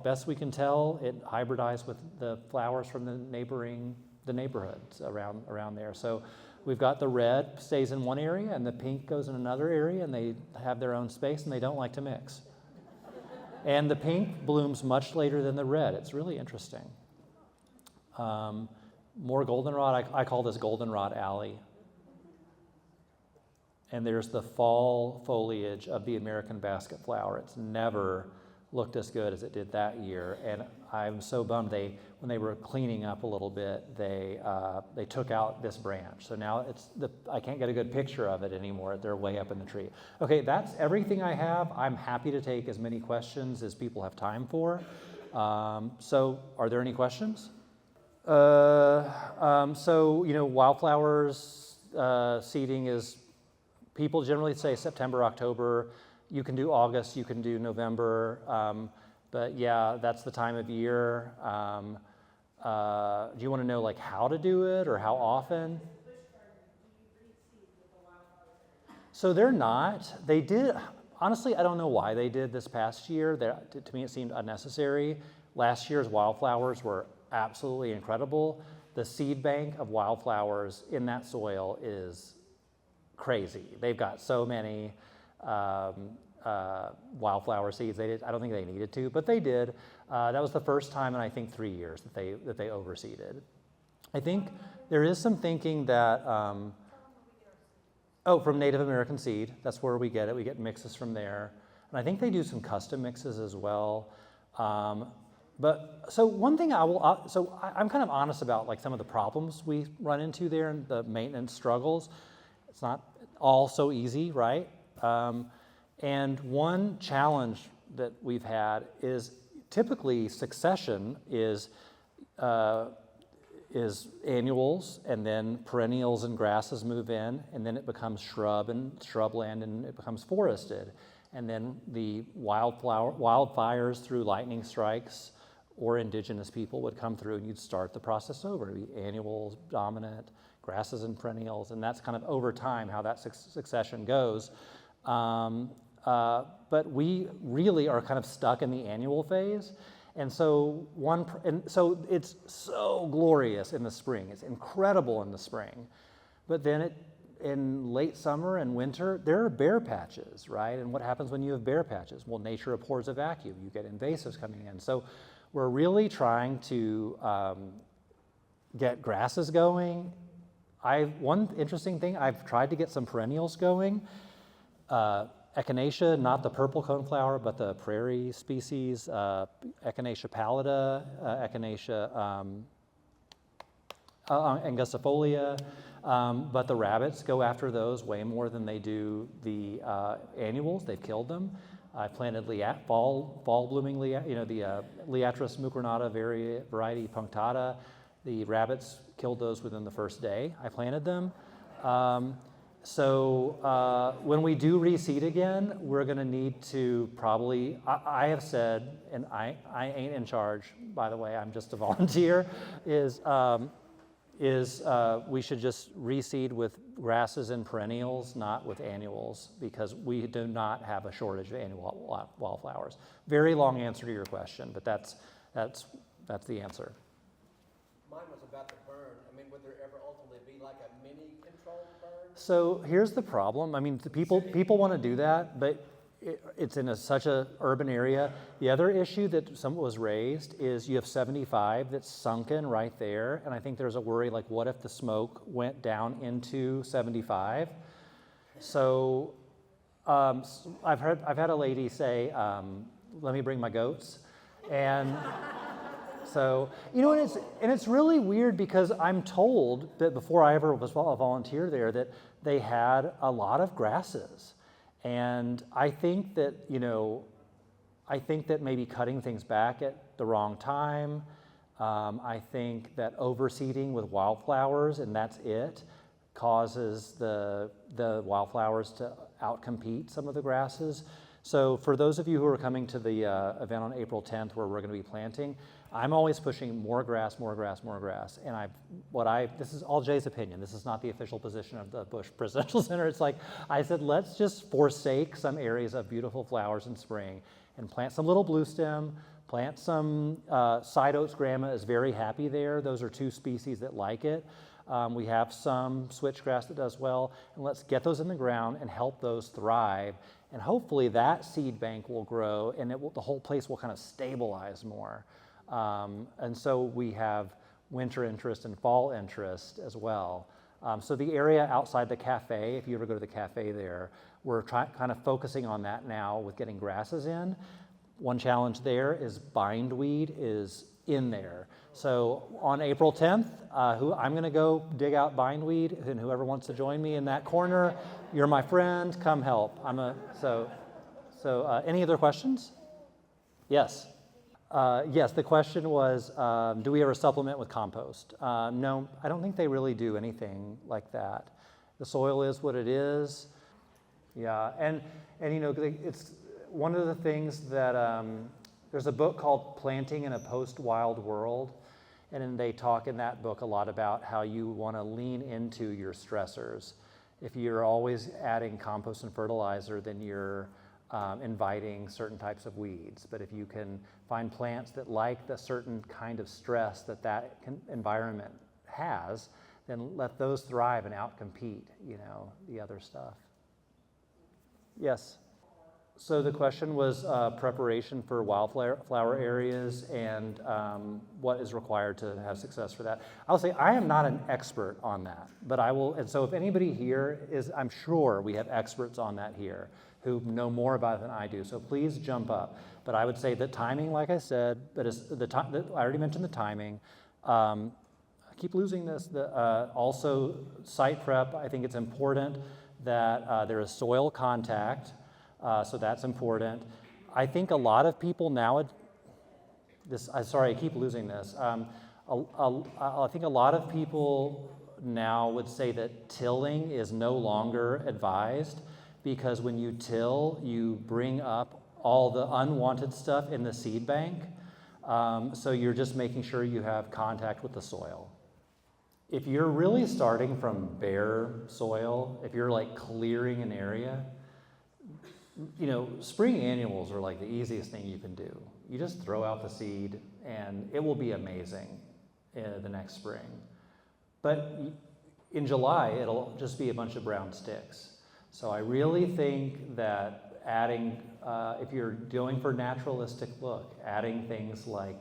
best we can tell, it hybridized with the flowers from the neighborhoods around there. So we've got the red stays in one area and the pink goes in another area, and they have their own space and they don't like to mix. And the pink blooms much later than the red. It's really interesting. More goldenrod. I call this goldenrod alley. And there's the fall foliage of the American basket flower. It's never looked as good as it did that year, and I'm so bummed when they were cleaning up a little bit, they took out this branch. So now I can't get a good picture of it anymore. They're way up in the tree. Okay, that's everything I have. I'm happy to take as many questions as people have time for. So are there any questions? Wildflowers seeding is, people generally say September, October. you can do August, you can do November, but yeah, that's the time of year. Do you want to know like how to do it or how often? So they're not. They did. Honestly, I don't know why they did this past year. To me, it seemed unnecessary. Last year's wildflowers were absolutely incredible. The seed bank of wildflowers in that soil is crazy. They've got so many wildflower seeds. I don't think they needed to, but they did. That was the first time in I think 3 years that they overseeded. I think there is some thinking that. From Native American seed. That's where we get it. We get mixes from there. And I think they do some custom mixes as well. But so one thing I'm kind of honest about like some of the problems we run into there and the maintenance struggles. It's not all so easy, right? And one challenge that we've had is typically succession is annuals, and then perennials and grasses move in, and then it becomes shrubland, and it becomes forested. And then the wildfires through lightning strikes or indigenous people would come through, and you'd start the process over. It'd be annuals dominant, grasses and perennials, and that's kind of over time how that succession goes. But we really are kind of stuck in the annual phase. And so it's so glorious in the spring. It's incredible in the spring. But then in late summer and winter, there are bare patches, right? And what happens when you have bare patches? Well, nature abhors a vacuum. You get invasives coming in. So we're really trying to get grasses going. One interesting thing, I've tried to get some perennials going. Echinacea, not the purple coneflower, but the prairie species, Echinacea pallida, Echinacea angustifolia, but the rabbits go after those way more than they do the annuals. They've killed them. I planted fall blooming the Liatris mucronata variety punctata. The rabbits killed those within the first day I planted them. So when we do reseed again, we're going to need to probably, I have said, and I ain't in charge, by the way, I'm just a volunteer, is we should just reseed with grasses and perennials, not with annuals, because we do not have a shortage of annual wildflowers. Very long answer to your question, but that's the answer. Mine was about to burn. I mean, would there ever ultimately be like a mini controlled burn? So here's the problem. I mean, people want to do that, but it's in such a urban area. The other issue that was raised is you have 75 that's sunken right there, and I think there's a worry like, what if the smoke went down into 75? So I've had a lady say, "Let me bring my goats," and. So, and it's really weird because I'm told that before I ever was a volunteer there that they had a lot of grasses. And I think that, maybe cutting things back at the wrong time, I think that overseeding with wildflowers, and that's it, causes the wildflowers to outcompete some of the grasses. So for those of you who are coming to the event on April 10th where we're going to be planting, I'm always pushing more grass, more grass, more grass. And this is all Jay's opinion. This is not the official position of the Bush Presidential Center. It's like, I said, let's just forsake some areas of beautiful flowers in spring and plant some little blue stem, plant some side oats. Grandma is very happy there. Those are two species that like it. We have some switchgrass that does well, and let's get those in the ground and help those thrive. And hopefully that seed bank will grow, and the whole place will kind of stabilize more. And so we have winter interest and fall interest as well. So the area outside the cafe, if you ever go to the cafe there, we're kind of focusing on that now with getting grasses in. One challenge there is bindweed is in there. So on April 10th, I'm going to go dig out bindweed, and whoever wants to join me in that corner, you're my friend, come help. Any other questions? Yes. Yes, the question was, do we ever supplement with compost? No, I don't think they really do anything like that. The soil is what it is. Yeah, and you know, it's one of the things that there's a book called Planting in a Post-Wild World, and then they talk in that book a lot about how you want to lean into your stressors. If you're always adding compost and fertilizer, then you're inviting certain types of weeds. But if you can find plants that like the certain kind of stress that environment has, then let those thrive and outcompete, you know, the other stuff. Yes. So the question was preparation for wildflower areas and what is required to have success for that. I'll say I am not an expert on that, but I will, and so if anybody here is, I'm sure we have experts on that here who know more about it than I do, so please jump up. But I would say that timing, like I said, but it's I already mentioned the timing. I keep losing this. Also, site prep, I think it's important that there is soil contact. So that's important. I think a lot of people now, sorry, I keep losing this. I think a lot of people now would say that tilling is no longer advised because when you till, you bring up all the unwanted stuff in the seed bank. So you're just making sure you have contact with the soil. If you're really starting from bare soil, if you're like clearing an area, you know, spring annuals are like the easiest thing you can do. You just throw out the seed and it will be amazing the next spring. But in July, it'll just be a bunch of brown sticks. So I really think that adding, if you're going for naturalistic look, adding things like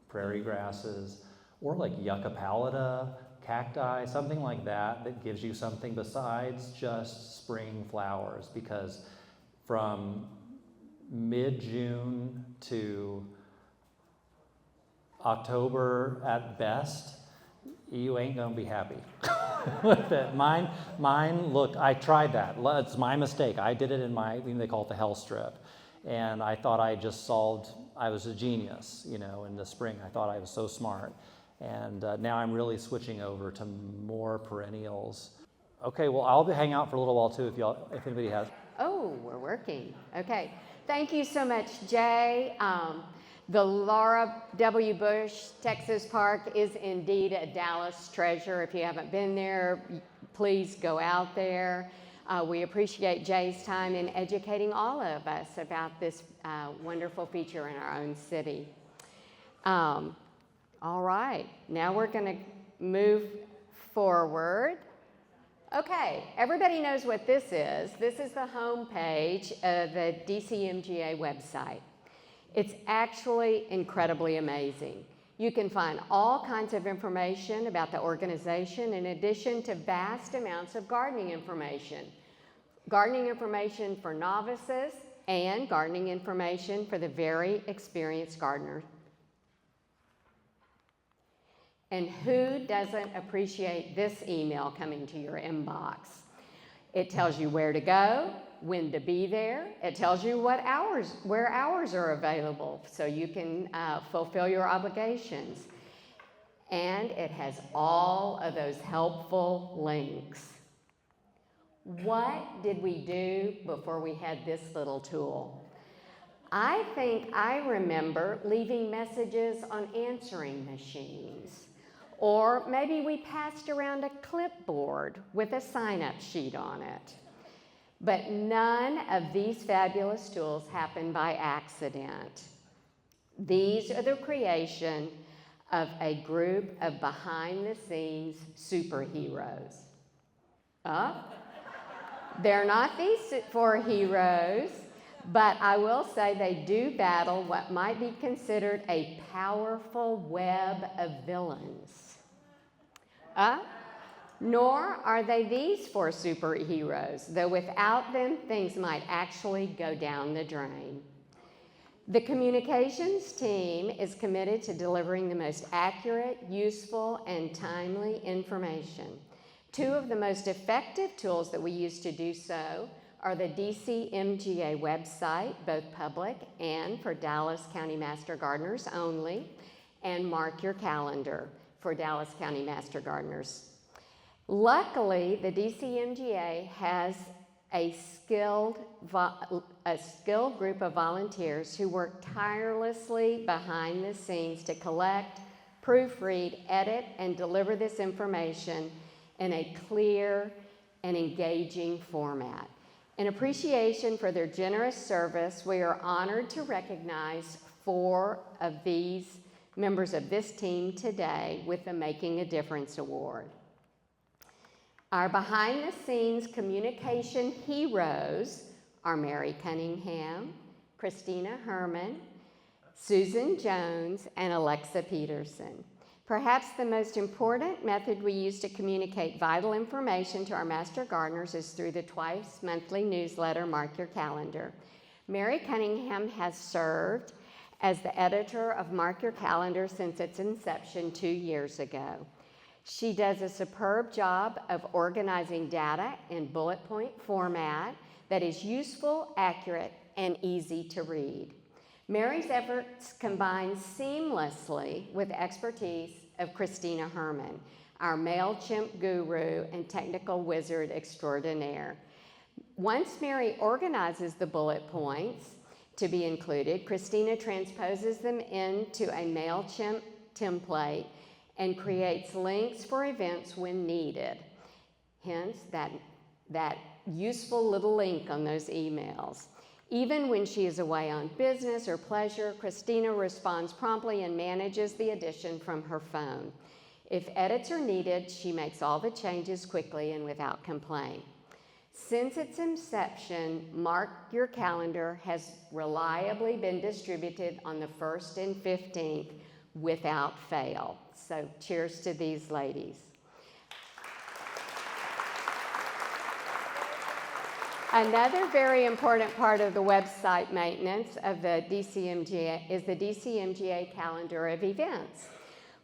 prairie grasses or like yucca pallida, cacti, something like that gives you something besides just spring flowers, because from mid-June to October at best, you ain't gonna be happy with it. Mine, look, I tried that. It's my mistake. I did it in they call it the hell strip. And I thought I was a genius, you know, in the spring. I thought I was so smart. And now I'm really switching over to more perennials. Okay, well, I'll hang out for a little while too if anybody has. Oh, we're working. Okay. Thank you so much, Jay. The Laura W. Bush Texas Park is indeed a Dallas treasure. If you haven't been there, please go out there. We appreciate Jay's time in educating all of us about this wonderful feature in our own city. All right, now we're going to move forward. Okay, everybody knows what this is. This is the home page of the DCMGA website. It's actually incredibly amazing. You can find all kinds of information about the organization in addition to vast amounts of gardening information. Gardening information for novices and gardening information for the very experienced gardener. And who doesn't appreciate this email coming to your inbox? It tells you where to go, when to be there. It tells you where hours are available so you can fulfill your obligations. And it has all of those helpful links. What did we do before we had this little tool? I think I remember leaving messages on answering machines. Or maybe we passed around a clipboard with a sign-up sheet on it. But none of these fabulous tools happen by accident. These are the creation of a group of behind-the-scenes superheroes. They're not these four heroes, but I will say they do battle what might be considered a powerful web of villains. Nor are they these four superheroes, though without them, things might actually go down the drain. The communications team is committed to delivering the most accurate, useful, and timely information. Two of the most effective tools that we use to do so are the DCMGA website, both public and for Dallas County Master Gardeners only, and Mark Your Calendar for Dallas County Master Gardeners. Luckily, the DCMGA has a skilled group of volunteers who work tirelessly behind the scenes to collect, proofread, edit, and deliver this information in a clear and engaging format. In appreciation for their generous service, we are honored to recognize 4 of these members of this team today with the Making a Difference Award. Our behind-the-scenes communication heroes are Mary Cunningham, Christina Herman, Susan Jones, and Alexa Peterson. Perhaps the most important method we use to communicate vital information to our Master Gardeners is through the twice-monthly newsletter, Mark Your Calendar. Mary Cunningham has served as the editor of Mark Your Calendar since its inception 2 years ago. She does a superb job of organizing data in bullet point format that is useful, accurate, and easy to read. Mary's efforts combine seamlessly with the expertise of Christina Herman, our MailChimp guru and technical wizard extraordinaire. Once Mary organizes the bullet points to be included, Christina transposes them into a MailChimp template and creates links for events when needed. Hence, that useful little link on those emails. Even when she is away on business or pleasure, Christina responds promptly and manages the addition from her phone. If edits are needed, she makes all the changes quickly and without complaint. Since its inception, Mark Your Calendar has reliably been distributed on the 1st and 15th without fail. So cheers to these ladies. Another very important part of the website maintenance of the DCMGA is the DCMGA calendar of events.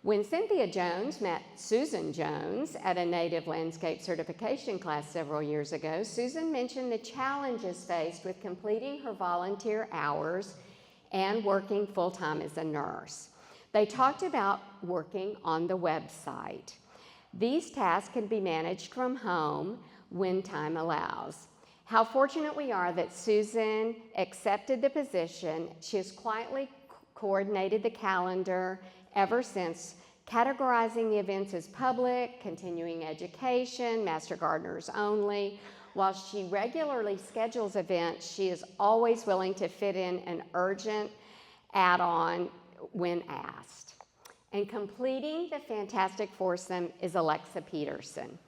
When Cynthia Jones met Susan Jones at a native landscape certification class several years ago, Susan mentioned the challenges faced with completing her volunteer hours and working full-time as a nurse. They talked about working on the website. These tasks can be managed from home when time allows. How fortunate we are that Susan accepted the position. She has quietly coordinated the calendar ever since, categorizing the events as public, continuing education, Master Gardeners only. While she regularly schedules events, she is always willing to fit in an urgent add-on when asked. And completing the fantastic foursome is Alexa Peterson.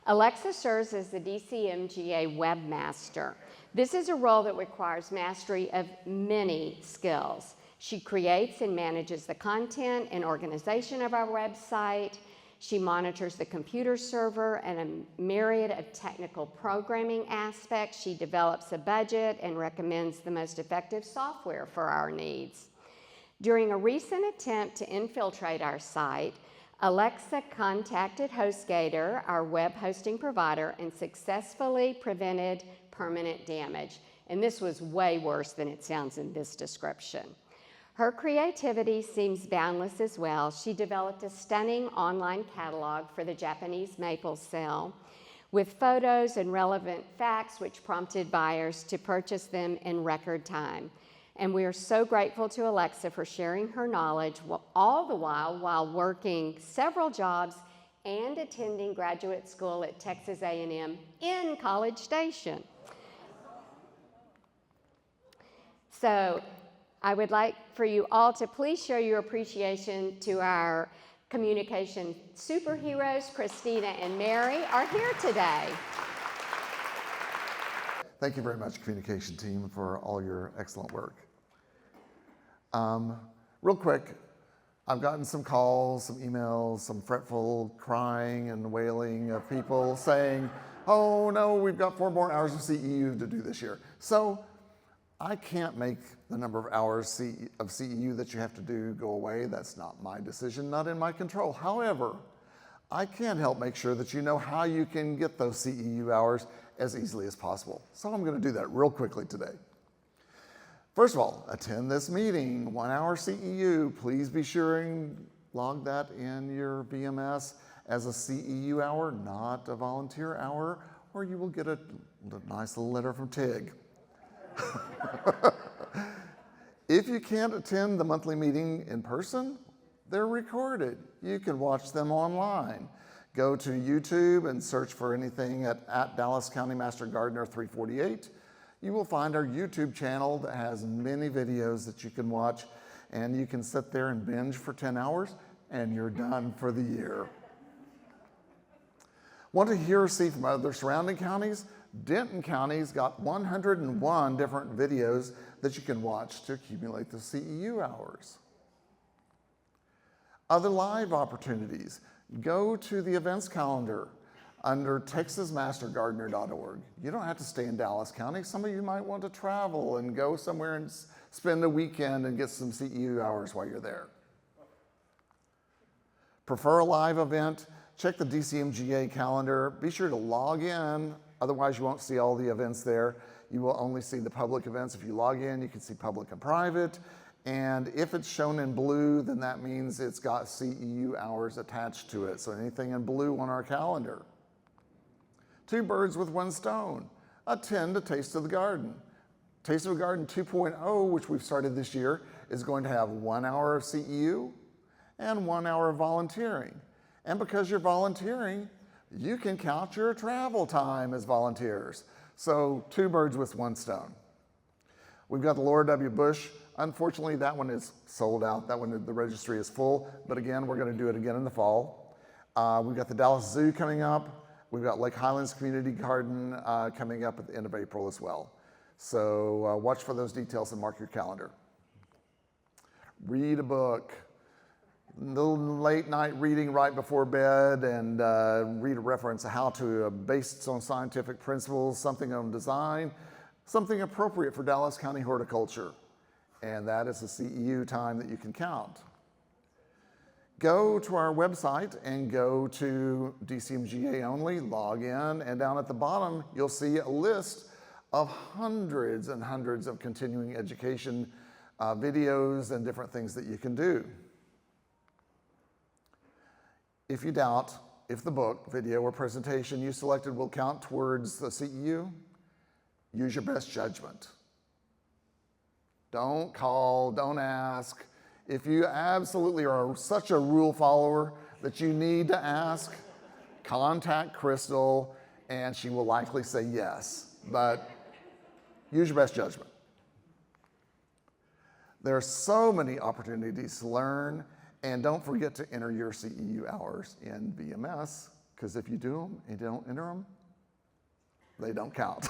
Alexa serves as the DCMGA webmaster. This is a role that requires mastery of many skills. She creates and manages the content and organization of our website. She monitors the computer server and a myriad of technical programming aspects. She develops a budget and recommends the most effective software for our needs. During a recent attempt to infiltrate our site, Alexa contacted HostGator, our web hosting provider, and successfully prevented permanent damage. And this was way worse than it sounds in this description. Her creativity seems boundless as well. She developed a stunning online catalog for the Japanese maple sale with photos and relevant facts which prompted buyers to purchase them in record time. And we are so grateful to Alexa for sharing her knowledge all the while working several jobs and attending graduate school at Texas A&M in College Station. So I would like for you all to please show your appreciation to our communication superheroes. Christina and Mary are here today. Thank you very much, communication team, for all your excellent work. Real quick, I've gotten some calls, some emails, some fretful crying and wailing of people saying, oh no, we've got 4 more hours of CEU to do this year. So I can't make the number of hours of CEU that you have to do go away. That's not my decision, not in my control. However, I can help make sure that you know how you can get those CEU hours as easily as possible. So I'm going to do that real quickly today. First of all, attend this meeting, 1 hour CEU. Please be sure and log that in your VMS as a CEU hour, not a volunteer hour or you will get a nice little letter from Tig. If you can't attend the monthly meeting in person, they're recorded. You can watch them online. Go to YouTube and search for anything at Dallas County Master Gardener 348. You will find our YouTube channel that has many videos that you can watch, and you can sit there and binge for 10 hours and you're done for the year. Want to hear or see from other surrounding counties? Denton County's got 101 different videos that you can watch to accumulate the CEU hours. Other live opportunities. Go to the events calendar under texasmastergardener.org. You don't have to stay in Dallas County. Some of you might want to travel and go somewhere and spend a weekend and get some CEU hours while you're there. Prefer a live event? Check the DCMGA calendar. Be sure to log in, otherwise you won't see all the events there. You will only see the public events. If you log in, you can see public and private. And if it's shown in blue, then that means it's got CEU hours attached to it. So anything in blue on our calendar. Two birds with one stone. Attend a Taste of the Garden. Taste of the Garden 2.0, which we've started this year, is going to have 1 hour of CEU and 1 hour of volunteering. And because you're volunteering, you can count your travel time as volunteers. So two birds with one stone. We've got the Laura W. Bush. Unfortunately, that one is sold out. That one, the registry is full. But again, we're going to do it again in the fall. We've got the Dallas Zoo coming up. We've got Lake Highlands Community Garden coming up at the end of April as well. So watch for those details and mark your calendar. Read a book. Little late night reading right before bed, and read a reference of how to, based on scientific principles, something on design, something appropriate for Dallas County horticulture. And that is the CEU time that you can count. Go to our website and go to DCMGA only, log in, and down at the bottom, you'll see a list of hundreds and hundreds of continuing education videos and different things that you can do. If you doubt if the book, video, or presentation you selected will count towards the CEU, use your best judgment. Don't call, don't ask. If you absolutely are such a rule follower that you need to ask, contact Crystal and she will likely say yes, but use your best judgment. There are so many opportunities to learn. And don't forget to enter your CEU hours in VMS, because if you do them and you don't enter them, they don't count.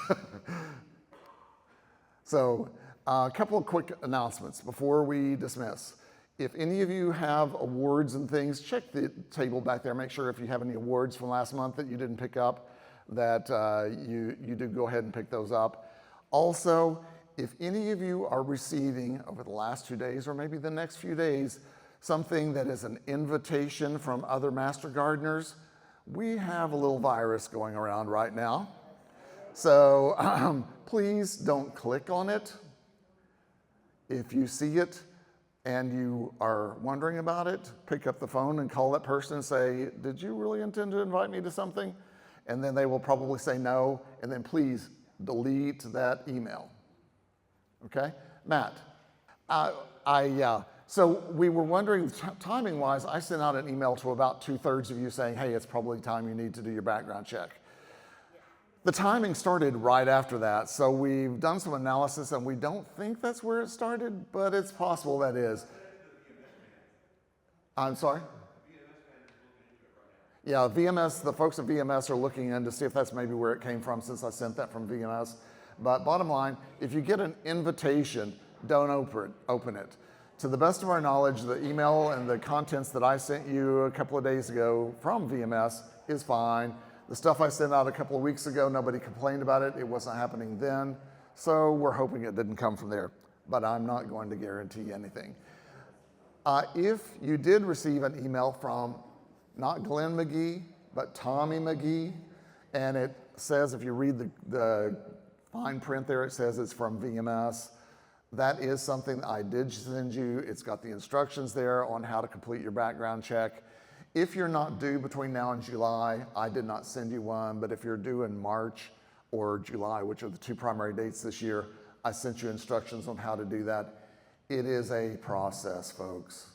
So a couple of quick announcements before we dismiss. If any of you have awards and things, check the table back there. Make sure if you have any awards from last month that you didn't pick up, that you do go ahead and pick those up. Also, if any of you are receiving over the last 2 days or maybe the next few days, something that is an invitation from other Master Gardeners, we have a little virus going around right now. So please don't click on it. If you see it and you are wondering about it, pick up the phone and call that person and say, did you really intend to invite me to something? And then they will probably say no, and then please delete that email. Okay? Matt, so we were wondering, timing-wise, I sent out an email to about 2/3 of you saying, hey, it's probably time you need to do your background check. The timing started right after that, so we've done some analysis and we don't think that's where it started, but it's possible that is. I'm sorry? Yeah, VMS, the folks at VMS are looking in to see if that's maybe where it came from, since I sent that from VMS. But bottom line, if you get an invitation, don't open it. To the best of our knowledge, the email and the contents that I sent you a couple of days ago from VMS is fine. The stuff I sent out a couple of weeks ago, nobody complained about it. It wasn't happening then. So we're hoping it didn't come from there, but I'm not going to guarantee anything. If you did receive an email from not Glenn McGee, but Tommy McGee, and it says, if you read the fine print there, it says it's from VMS. That is something that I did send you. It's got the instructions there on how to complete your background check. If you're not due between now and July, I did not send you one, but if you're due in March or July, which are the two primary dates this year, I sent you instructions on how to do that. It is a process, folks.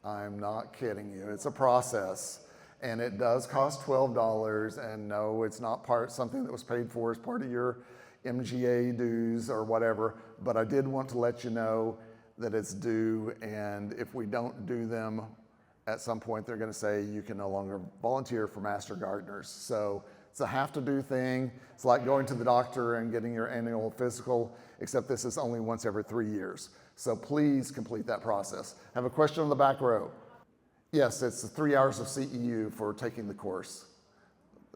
I'm not kidding you. It's a process, and it does cost $12. And no, it's not something that was paid for as part of your MGA dues or whatever. But I did want to let you know that it's due, and if we don't do them, at some point they're going to say you can no longer volunteer for Master Gardeners. So it's a have-to-do thing. It's like going to the doctor and getting your annual physical, except this is only once every 3 years. So please complete that process. I have a question on the back row. Yes, it's 3 hours of CEU for taking the course.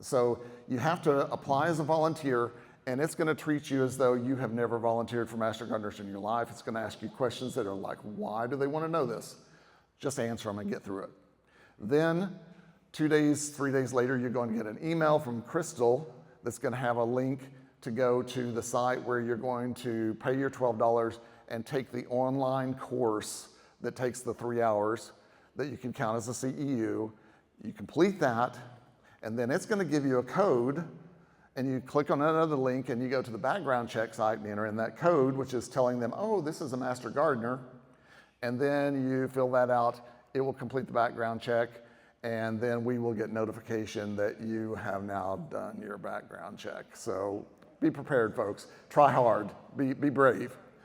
So you have to apply as a volunteer, and it's going to treat you as though you have never volunteered for Master Gardeners in your life. It's going to ask you questions that are like, why do they want to know this? Just answer them and get through it. Then 2 days, 3 days later, you're going to get an email from Crystal that's going to have a link to go to the site where you're going to pay your $12 and take the online course that takes the 3 hours that you can count as a CEU. You complete that, and then it's going to give you a code, and you click on another link and you go to the background check site and enter in that code, which is telling them, oh, this is a Master Gardener. And then you fill that out. It will complete the background check, and then we will get notification that you have now done your background check. So be prepared, folks. Try hard. Be brave.